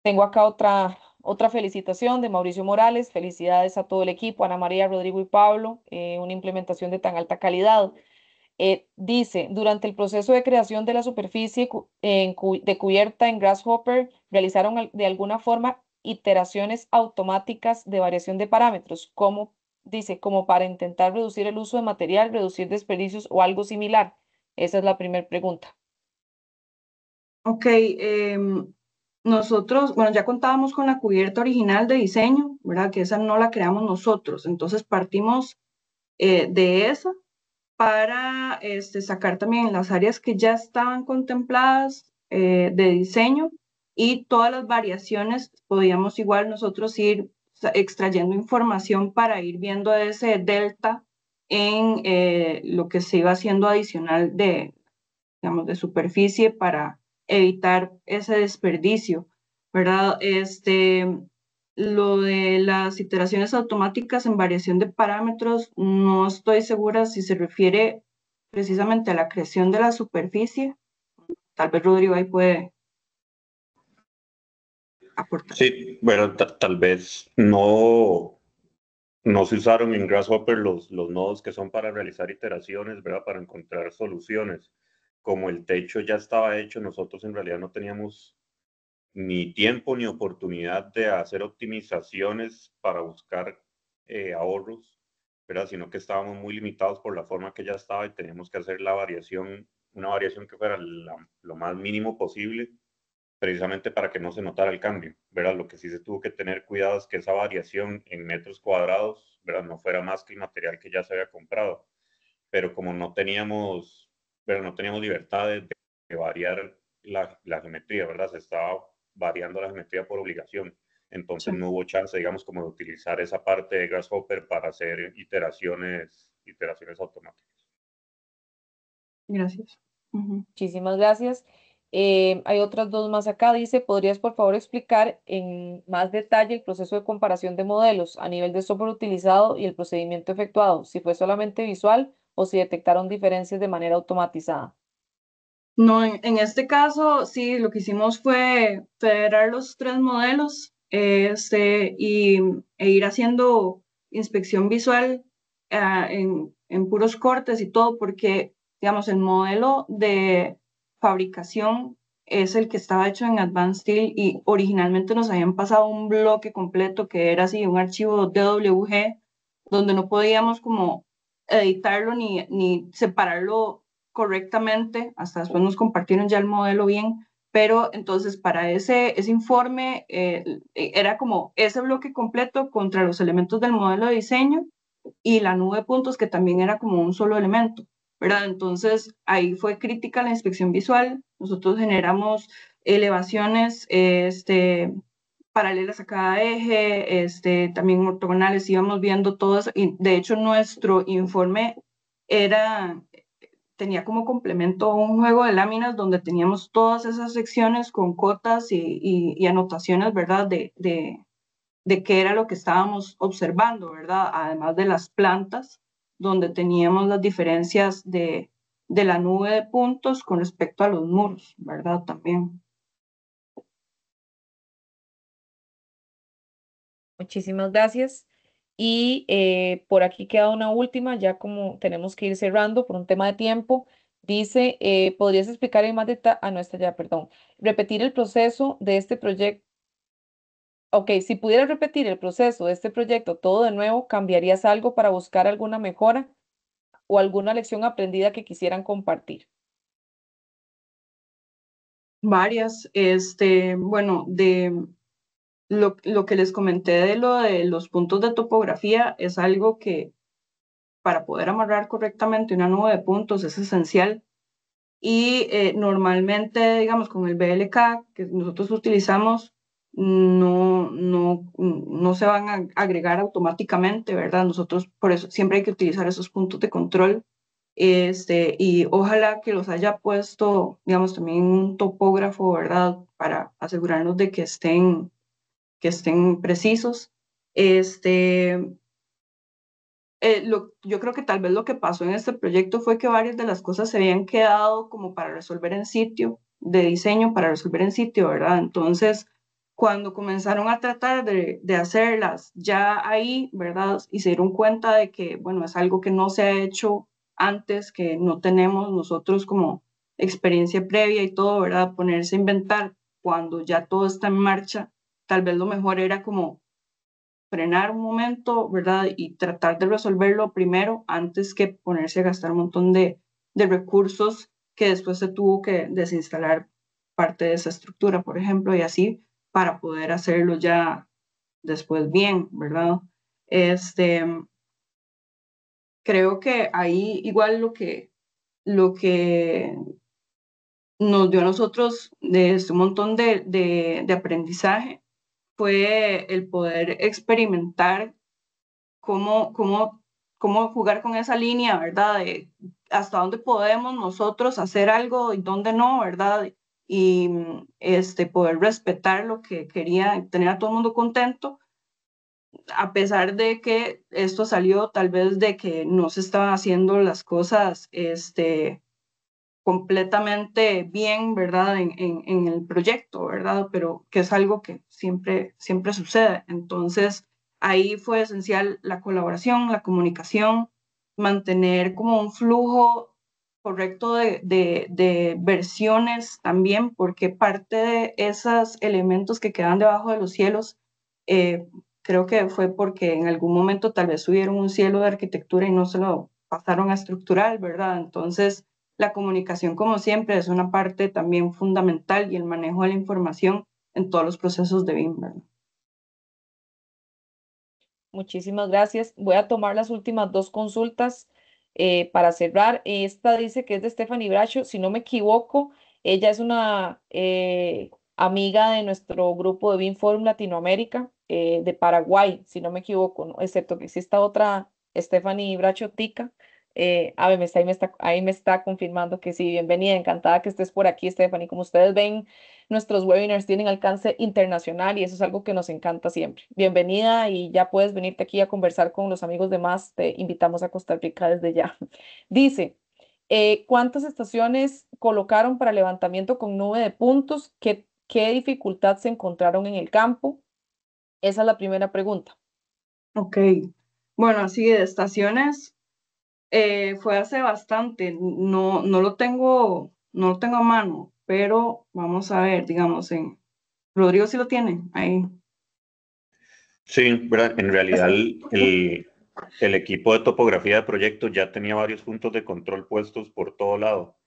Tengo acá otra felicitación de Mauricio Morales. Felicidades a todo el equipo, Ana María, Rodrigo y Pablo, una implementación de tan alta calidad. Dice, durante el proceso de creación de la superficie de cubierta en Grasshopper, realizaron de alguna forma iteraciones automáticas de variación de parámetros, como dice, como para intentar reducir el uso de material, reducir desperdicios o algo similar. Esa es la primera pregunta. Ok, nosotros, bueno, ya contábamos con la cubierta original de diseño, ¿verdad? Que esa no la creamos nosotros, entonces partimos de esa para sacar también las áreas que ya estaban contempladas de diseño y todas las variaciones, podíamos igual nosotros ir extrayendo información para ir viendo ese delta en lo que se iba haciendo adicional de, digamos, de superficie para evitar ese desperdicio, ¿verdad? Lo de las iteraciones automáticas en variación de parámetros, no estoy segura si se refiere precisamente a la creación de la superficie. Tal vez Rodrigo ahí puede aportar. Sí, bueno, tal vez no se usaron en Grasshopper los nodos que son para realizar iteraciones, ¿verdad? Para encontrar soluciones. Como el techo ya estaba hecho, nosotros en realidad no teníamos ni tiempo ni oportunidad de hacer optimizaciones para buscar ahorros, ¿verdad? Sino que estábamos muy limitados por la forma que ya estaba y teníamos que hacer la variación, una variación que fuera lo más mínimo posible, precisamente para que no se notara el cambio, ¿verdad? Lo que sí se tuvo que tener cuidado es que esa variación en metros cuadrados, ¿verdad? No fuera más que el material que ya se había comprado, pero como no teníamos pero no teníamos libertad de variar la geometría, ¿verdad? Se estaba variando la geometría por obligación. Entonces Sí. no hubo chance, digamos, como de utilizar esa parte de Grasshopper para hacer iteraciones automáticas. Gracias. Muchísimas gracias. Hay otras dos más acá. Dice, ¿podrías por favor explicar en más detalle el proceso de comparación de modelos a nivel de software utilizado y el procedimiento efectuado? Si fue solamente visual o si detectaron diferencias de manera automatizada. No, en este caso, sí, lo que hicimos fue federar los 3 modelos e ir haciendo inspección visual en puros cortes y todo, porque, digamos, el modelo de fabricación es el que estaba hecho en Advanced Steel y originalmente nos habían pasado un bloque completo que era así, un archivo DWG, donde no podíamos como editarlo ni separarlo correctamente, hasta después nos compartieron ya el modelo bien, pero entonces para ese informe era como ese bloque completo contra los elementos del modelo de diseño y la nube de puntos que también era como un solo elemento, ¿verdad? Entonces ahí fue crítica la inspección visual, nosotros generamos elevaciones paralelas a cada eje, también ortogonales, íbamos viendo todo eso, y de hecho nuestro informe tenía como complemento un juego de láminas donde teníamos todas esas secciones con cotas y anotaciones, ¿verdad? De qué era lo que estábamos observando, ¿verdad? Además de las plantas, donde teníamos las diferencias de la nube de puntos con respecto a los muros, ¿verdad? También. Muchísimas gracias. Y por aquí queda una última, ya como tenemos que ir cerrando por un tema de tiempo. Dice, ¿podrías explicar en más detalle, no está ya, perdón, repetir el proceso de este proyecto? Ok, si pudieras repetir el proceso de este proyecto todo de nuevo, ¿cambiarías algo para buscar alguna mejora o alguna lección aprendida que quisieran compartir? Varias, bueno, lo que les comenté de lo de los puntos de topografía es algo que para poder amarrar correctamente una nube de puntos es esencial. Y normalmente, digamos, con el BLK que nosotros utilizamos, no se van a agregar automáticamente, ¿verdad? Nosotros, por eso, siempre hay que utilizar esos puntos de control. Y ojalá que los haya puesto, digamos, también un topógrafo, ¿verdad? Para asegurarnos de que estén precisos. Yo creo que tal vez lo que pasó en este proyecto fue que varias de las cosas se habían quedado como para resolver en sitio, de diseño para resolver en sitio, ¿verdad? Entonces, cuando comenzaron a tratar de hacerlas ya ahí, ¿verdad? Y se dieron cuenta de que, bueno, es algo que no se ha hecho antes, que no tenemos nosotros como experiencia previa y todo, ¿verdad? Ponerse a inventar cuando ya todo está en marcha, tal vez lo mejor era como frenar un momento, ¿verdad? Y tratar de resolverlo primero antes que ponerse a gastar un montón de recursos que después se tuvo que desinstalar parte de esa estructura, por ejemplo, y así para poder hacerlo ya después bien, ¿verdad? Este, creo que ahí igual lo que nos dio a nosotros un montón de aprendizaje fue el poder experimentar cómo jugar con esa línea, ¿verdad? De hasta dónde podemos nosotros hacer algo y dónde no, ¿verdad? Y poder respetar lo que quería, tener a todo el mundo contento, a pesar de que esto salió tal vez de que no se estaban haciendo las cosas completamente bien, ¿verdad? En el proyecto, ¿verdad? Pero que es algo que siempre sucede. Entonces, ahí fue esencial la colaboración, la comunicación, mantener como un flujo correcto de versiones también, porque parte de esos elementos que quedan debajo de los cielos, eh, creo que fue porque en algún momento tal vez subieron un cielo de arquitectura y no se lo pasaron a estructural, ¿verdad? Entonces, la comunicación, como siempre, es una parte también fundamental y el manejo de la información en todos los procesos de BIM, ¿verdad? Muchísimas gracias. Voy a tomar las últimas dos consultas. para cerrar. Esta dice que es de Stephanie Bracho, si no me equivoco, ella es una amiga de nuestro grupo de Binforum Latinoamérica, de Paraguay, si no me equivoco, ¿no? Excepto que exista otra Stephanie Bracho Tica. Ahí me está confirmando que sí, bienvenida, encantada que estés por aquí, Stephanie. Como ustedes ven, nuestros webinars tienen alcance internacional y eso es algo que nos encanta siempre. Bienvenida y ya puedes venirte aquí a conversar con los amigos de más. Te invitamos a Costa Rica desde ya. Dice, ¿cuántas estaciones colocaron para levantamiento con nube de puntos? ¿Qué dificultad se encontraron en el campo? Esa es la primera pregunta. Ok, bueno, así de estaciones fue hace bastante, no lo tengo, no lo tengo a mano, pero vamos a ver, digamos, Rodrigo sí lo tiene ahí. Sí, ¿verdad? En realidad el equipo de topografía de proyectos ya tenía varios puntos de control puestos por todo lado.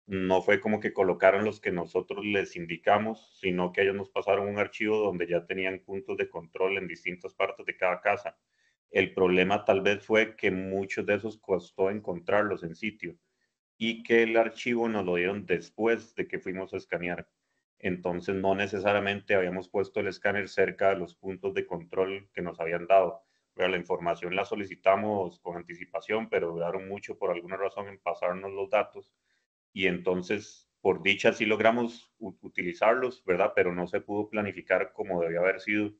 No fue como que colocaron los que nosotros les indicamos, sino que ellos nos pasaron un archivo donde ya tenían puntos de control en distintas partes de cada casa. El problema tal vez fue que muchos de esos costó encontrarlos en sitio y que el archivo nos lo dieron después de que fuimos a escanear. Entonces no necesariamente habíamos puesto el escáner cerca de los puntos de control que nos habían dado. Pero la información la solicitamos con anticipación, pero duraron mucho por alguna razón en pasarnos los datos y entonces por dicha sí logramos utilizarlos, ¿verdad? Pero no se pudo planificar como debía haber sido,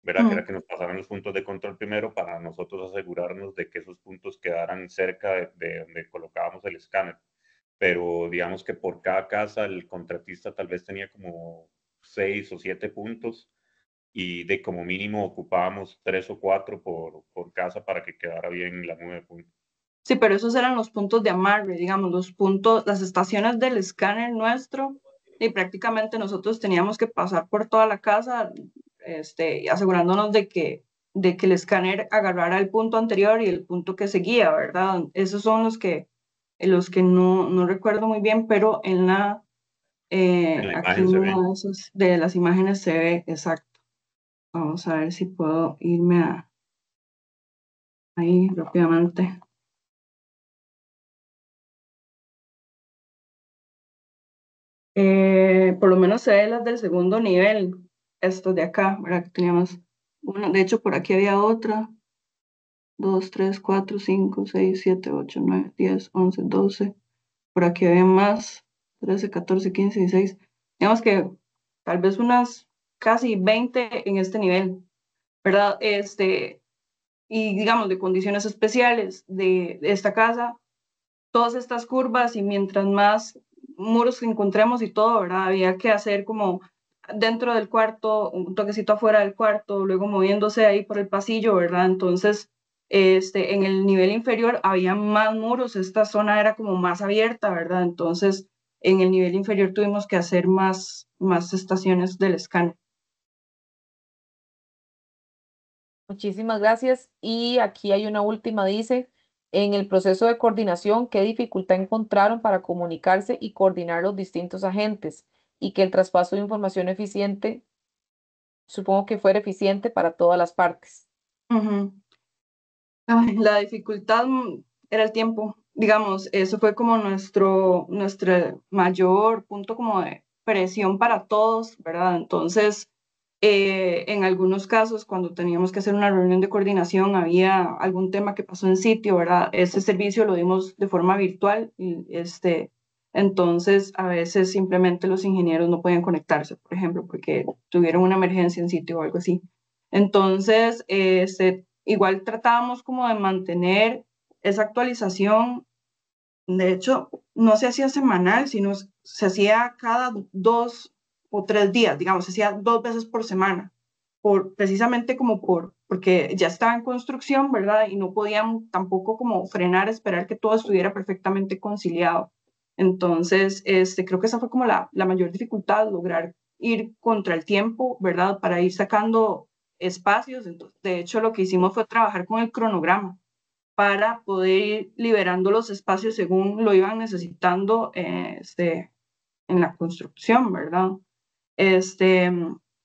¿verdad? Que era que nos pasaran los puntos de control primero para nosotros asegurarnos de que esos puntos quedaran cerca de donde colocábamos el escáner. Pero digamos que por cada casa el contratista tal vez tenía como 6 o 7 puntos y de como mínimo ocupábamos 3 o 4 por casa para que quedara bien la nube de puntos. Sí, pero esos eran los puntos de amarre, digamos, los puntos, las estaciones del escáner nuestro, y prácticamente nosotros teníamos que pasar por toda la casa, asegurándonos de que el escáner agarrara el punto anterior y el punto que seguía, ¿verdad? Esos son los que no recuerdo muy bien, pero En la aquí imagen en se una ve. de esas, de las imágenes se ve exacto. Vamos a ver si puedo irme ahí rápidamente. Por lo menos se ve las del segundo nivel, estos de acá, ¿verdad? Que teníamos una, de hecho por aquí había otra, 2, 3, 4, 5, 6, 7, 8, 9, 10, 11, 12, por aquí había más, 13, 14, 15, 16, digamos que tal vez unas casi 20 en este nivel, ¿verdad? Y digamos de condiciones especiales de esta casa, todas estas curvas y mientras más muros que encontremos y todo, ¿verdad? Había que hacer como dentro del cuarto, un toquecito afuera del cuarto, luego moviéndose ahí por el pasillo, ¿verdad? Entonces, en el nivel inferior había más muros, esta zona era como más abierta, ¿verdad? Entonces, en el nivel inferior tuvimos que hacer más estaciones del escáner. Muchísimas gracias. Y aquí hay una última, dice, en el proceso de coordinación, ¿qué dificultad encontraron para comunicarse y coordinar los distintos agentes y que el traspaso de información eficiente, supongo que fuera eficiente para todas las partes? Ay, la dificultad era el tiempo, digamos, eso fue como nuestro mayor punto como de presión para todos, ¿verdad? Entonces, en algunos casos, cuando teníamos que hacer una reunión de coordinación, había algún tema que pasó en sitio, ¿verdad? Ese servicio lo dimos de forma virtual y entonces a veces simplemente los ingenieros no podían conectarse, por ejemplo, porque tuvieron una emergencia en sitio o algo así. Entonces, igual tratábamos como de mantener esa actualización. De hecho, no se hacía semanal, sino se hacía cada 2 o 3 días, digamos, se hacía 2 veces por semana, precisamente como porque ya estaba en construcción, ¿verdad? Y no podían tampoco como frenar, esperar que todo estuviera perfectamente conciliado. Entonces, creo que esa fue como la mayor dificultad, lograr ir contra el tiempo, ¿verdad? Para ir sacando espacios. Entonces, de hecho, lo que hicimos fue trabajar con el cronograma para poder ir liberando los espacios según lo iban necesitando en la construcción, ¿verdad?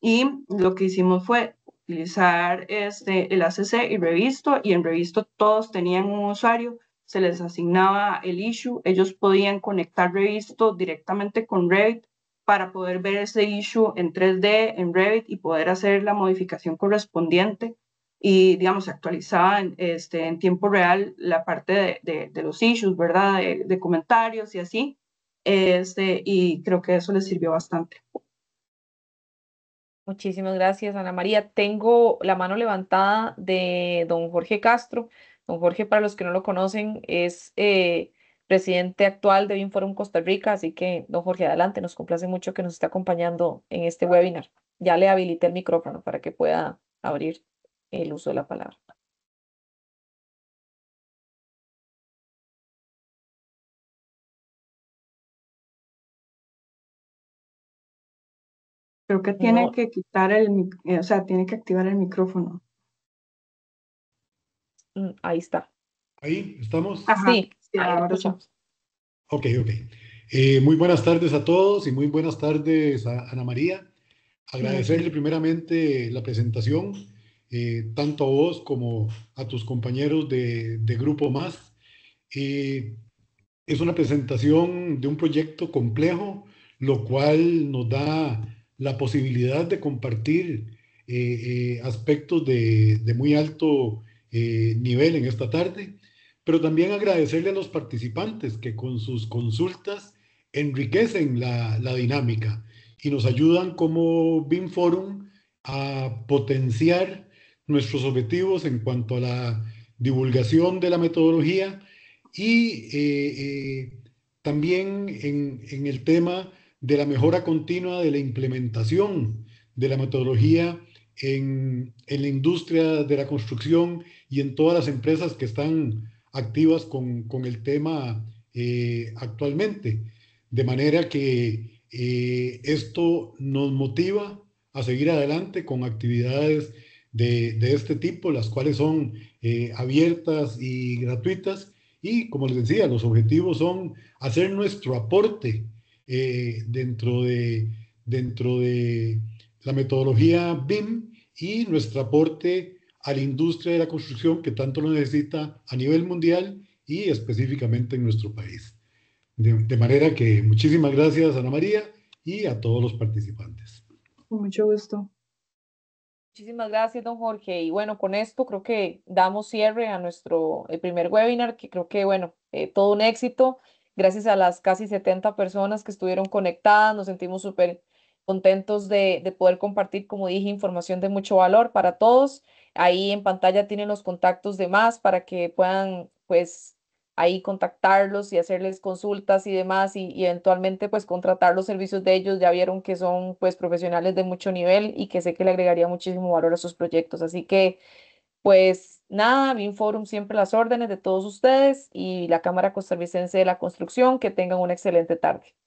Y lo que hicimos fue utilizar el ACC y Revisto, y en Revisto todos tenían un usuario, se les asignaba el issue, ellos podían conectar Revisto directamente con Revit para poder ver ese issue en 3D, en Revit, y poder hacer la modificación correspondiente. Y, digamos, se actualizaba en tiempo real la parte de los issues, ¿verdad? De comentarios y así. Y creo que eso les sirvió bastante. Muchísimas gracias, Ana María. Tengo la mano levantada de don Jorge Castro. Don Jorge, para los que no lo conocen, es presidente actual de BIMForum Costa Rica. Así que, don Jorge, adelante. Nos complace mucho que nos esté acompañando en este webinar. Ya le habilité el micrófono para que pueda abrir el uso de la palabra. Creo que tiene No, que quitar o sea, tiene que activar el micrófono. ahí está. Ahí estamos. Ajá, Sí, sí, ahí lo ahora sí. escuchamos. Ok, ok. Muy buenas tardes a todos y muy buenas tardes a Ana María. Agradecerle primeramente la presentación, tanto a vos como a tus compañeros de Grupo Más. Es una presentación de un proyecto complejo, lo cual nos da la posibilidad de compartir aspectos de muy alto nivel en esta tarde, pero también agradecerle a los participantes que con sus consultas enriquecen la dinámica y nos ayudan como BIM Forum a potenciar nuestros objetivos en cuanto a la divulgación de la metodología y también en el tema de la mejora continua de la implementación de la metodología en la industria de la construcción y en todas las empresas que están activas con el tema actualmente. De manera que esto nos motiva a seguir adelante con actividades de este tipo, las cuales son abiertas y gratuitas. Y como les decía, los objetivos son hacer nuestro aporte dentro de la metodología BIM y nuestro aporte a la industria de la construcción que tanto lo necesita a nivel mundial y específicamente en nuestro país. De manera que muchísimas gracias, Ana María, y a todos los participantes. Con mucho gusto. Muchísimas gracias, don Jorge. Y bueno, con esto creo que damos cierre a nuestro primer webinar, que creo que, bueno, todo un éxito. Gracias a las casi 70 personas que estuvieron conectadas, nos sentimos súper contentos de poder compartir, como dije, información de mucho valor para todos. Ahí en pantalla tienen los contactos de más para que puedan, pues, ahí contactarlos y hacerles consultas y demás y eventualmente pues contratar los servicios de ellos. Ya vieron que son pues profesionales de mucho nivel y que sé que le agregaría muchísimo valor a sus proyectos. Así que pues nada, BIMForum siempre a las órdenes de todos ustedes y la Cámara Costarricense de la Construcción. Que tengan una excelente tarde.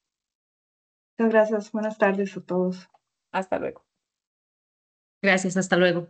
Muchas gracias. Buenas tardes a todos. Hasta luego. Gracias, hasta luego.